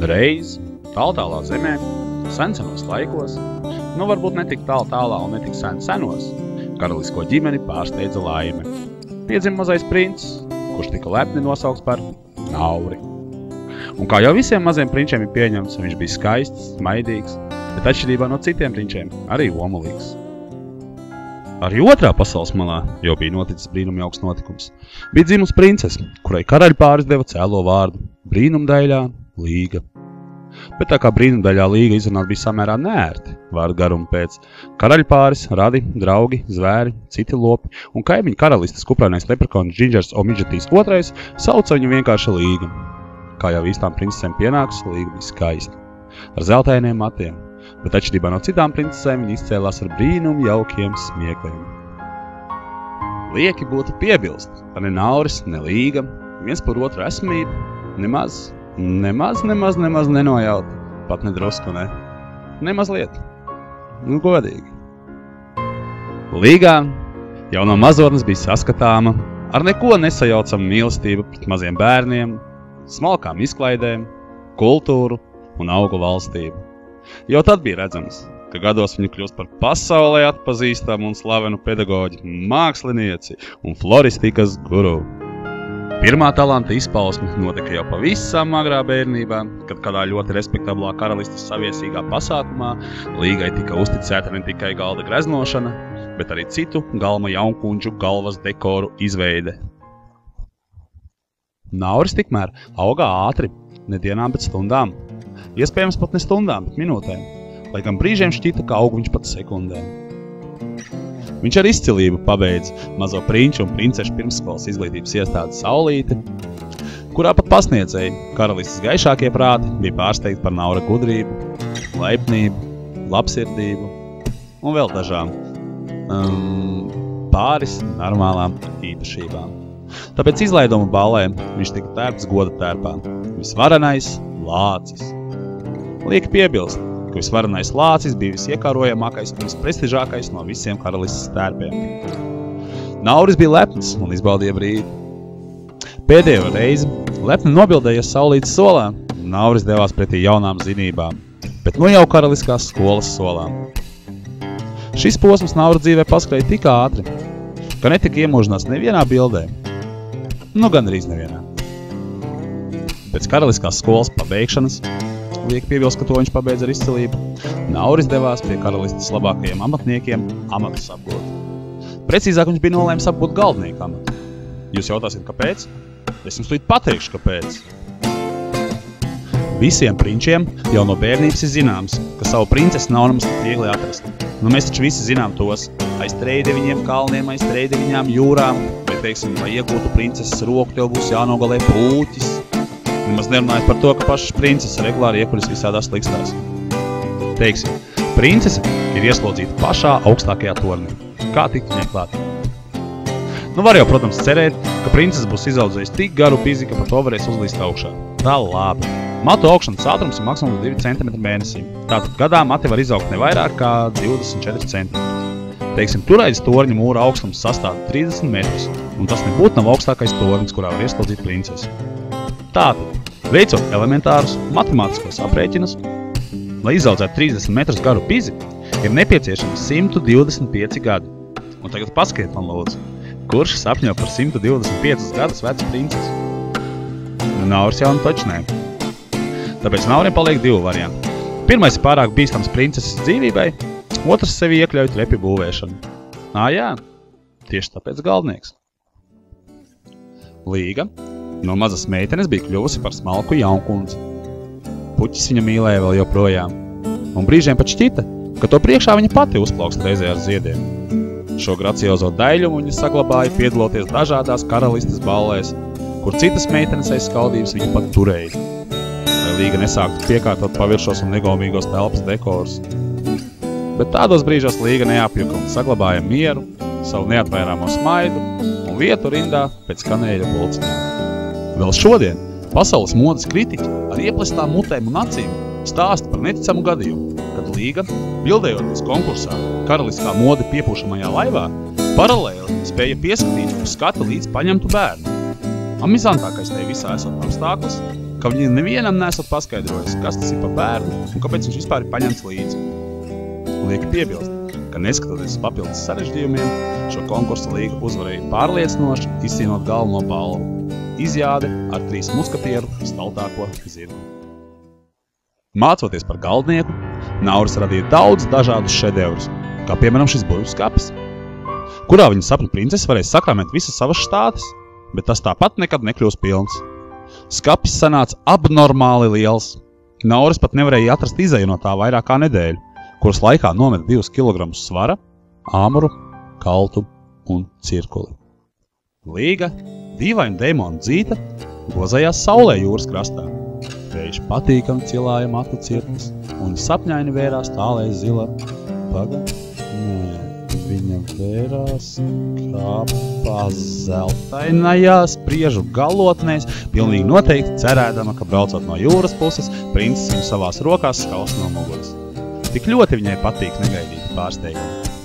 Reiz, tālā zemē, senos laikos, varbūt netik tālā un netik senos, karalisko ģimeni pārsteidza laime. Piedzima mazais princis, kurš tika lepni nosaukts par Nauri. Un kā jau visiem maziem prinčiem ir pieņemts, viņš bija skaists, smaidīgs, bet atšķirībā no citiem prinčiem arī omulīgs. Arī otrā pasaules malā jau bija noticis brīnumjauks notikums. Bija dzimusi princese, kurai karaļpāris deva cēlo vārdu brīnumdaļā Līga. Bet tā kā brīnumdaļā Līga izrunāt bija samērā neērti, vārdu garumu pēc, karaļpāris, radi, draugi, zvēri, citi lopi un kaimiņu karalistes kuprainais leprekaunu Džindžers Omidžetīs II sauca viņu vienkārši Līga. Kā jau īstām princesēm pienāks, Līga bija skaista, ar zeltainiem matiem, bet atšķirībā no citām princesēm viņa izcēlās ar brīnum jaukiem smiekliem. Lieki būtu piebilst, ka ne Nauris, ne Līga, viens par otru esmību, nemaz nenojaut, pat nedrusku, ne? Nemazliet. Godīgi. Līgā jau no mazotnes bija saskatāma ar neko nesajaucama mīlestība pret maziem bērniem, smalkām izklaidēm, kultūru un augu valstību. Jau tad bija redzams, ka gados viņa kļūst par pasaulē atpazīstamu un slavenu pedagoģi, mākslinieci un floristikas guru. Pirmā talanta izpausme notika jau pavisam agrā bērnībā, kad kādā ļoti respektablā karalistes saviesīgā pasākumā Līgai tika uzticēta ne tikai galda greznošana, bet arī citu galma jaunkunģu galvas dekoru izveide. Nauris tikmēr augā ātri, ne dienām, bet stundām. Iespējams pat ne stundām, bet minūtēm, lai gan brīžiem šķita, ka aug viņš pat sekundēm. Viņš ar izcilību pabeidza mazo prinču un princešu pirmsskolas izglītības iestādes Saulīti, kurā pat pasniedzēji karalistes gaišākie prāti bija pārsteigti par Naura gudrību, laipnību, labsirdību un vēl dažām pāris normālām īpašībām. Tāpēc izlaiduma ballē viņš tika tērpts goda tērpā. Visvarenais lācis. Lieki piebilst, ka visvarenais lācis bija visiekārojamākais un visprestižākais no visiem karalistes tērpiem. Nauris bija lepns un izbaudīja brīdi. Pēdējo reizi lepni nobildējies Saulītes solā, Nauris devās pretī jaunām zinībām, bet nu jau karaliskās skolas solām. Šis posms Naura dzīvē paskrēja tik ātri, ka netika iemūžināts nevienā bildē. Gan arī nevienā. Pēc karaliskās skolas pabeigšanas, liek piebilst, ka to viņš pabeidz ar izcilību, Nauris devās pie karalistes labākajiem amatniekiem amatus apgūt. Precīzāk viņš bija nolēmis apgūt galdnieku amatu. Jūs jautāsiet, kāpēc? Es jums tūlīt pateikšu, kāpēc. Visiem prinčiem jau no bērnības ir zināms, ka savu princesi nav nemaz tik viegli atrast. Mēs taču visi zinām tos aiz 39 kalniem, aiz 39 jūrām, vai, teiksim, lai iegūtu princeses roku, tev būs jānogalē pūķis. Nemaz nerunājot par to, ka pašas princeses regulāri iekuļas visādās likstās. Teiksim, princese ir ieslodzīta pašā augstākajā tornī. Kā tikt viņai klāt? Var jau, protams, cerēt, ka princese būs izaudzējusi tik garu pizi, ka par to varēs uzlīst augšā. Tā labi. Matu augšanas ātrums ir maksimums 2 cm mēnesī. Tātad gadā mati var izaugt ne vairāk kā 24 cm. Teiksim, turaiz torņa mūra augstums sastāv 30 metrus, un tas nebūtu nav augstākais tornis, kurā var ieslodzīt princesi. Tātad, veicot elementārus matemātiskos aprēķinus, lai izaudzētu 30 metrus garu pizi, ir nepieciešams 125 gadi. Un tagad paskatiet man lūdzu, kurš sapņo par 125 gadus vecu princesi? Nauris jau taču nē. Tāpēc Naurim paliek 2 varianti. Pirmais ir pārāk bīstams princeses dzīvībai, otrs sevi iekļauj trepi būvēšanu. Jā, tieši tāpēc galdnieks. Līga no mazas meitenes bija kļuvusi par smalku jaunkundzi. Puķis viņa mīlēja vēl joprojām, un brīžiem pat šķita, ka to priekšā viņa pati uzplaukst reizē ar ziediem. Šo graciozo daļumu viņa saglabāja piedaloties dažādās karalistes ballēs, kur citas meitenes aiz skaldības viņa pat turēja, lai Līga nesāktu piekārtot paviršos un negaumīgos telpas dekorus. Bet tādos brīžos Līga neapjuka un saglabāja mieru, savu neatvairāmo smaidu un vietu rindā pēc kanēļa pulciņiem. Vēl šodien pasaules modes kritiķi ar ieplestām mutēm un acīm stāsta par neticamu gadījumu, kad Līga, bildējoties konkursā karaliskā mode piepūšamajā laivā, paralēli spēja pieskatīt uz skatu līdz paņemtu bērnu. Amizantākais tai visā esot apstāklis, ka viņi nevienam nesat paskaidrojis, kas tas ir pa bērnu un kāpēc viņš vispār ir paņemts līdzi. Lieki piebilst, ka neskatoties papildus sarežģījumiem, šo konkursu līga uzvarēja pārliecinoši, izcīnot galveno balvu. Izjāde ar 3 muskatieru staltāko zirgu. Mācoties par galdnieku, Nauris radīja daudz dažādus šedevrus, kā piemēram šis burvju skapis, kurā viņa sapņu princese varēja sakrāmēt visas savas štātes, bet tas tāpat nekad nekļūs pilns. Skapis sanāca abnormāli liels. Nauris pat nevarēja atrast izeju no tā vairāk kā nedēļu, kuras laikā nometa 2 kilogramus svara, āmuru, kaltu un cirkuli. Līga, dīvaina demona dzīta, gozējās saulē jūras krastā. Vējš patīkami cilāja matu cirklis, un sapņaini vērās tālē zila. Viņa vērās kā zeltainajās priežu galotnēs, pilnīgi noteikti cerēdama, ka braucot no jūras puses, princis viņu savās rokās skaus no muguras. Tik ļoti viņai patīk negaidīti pārsteigumi.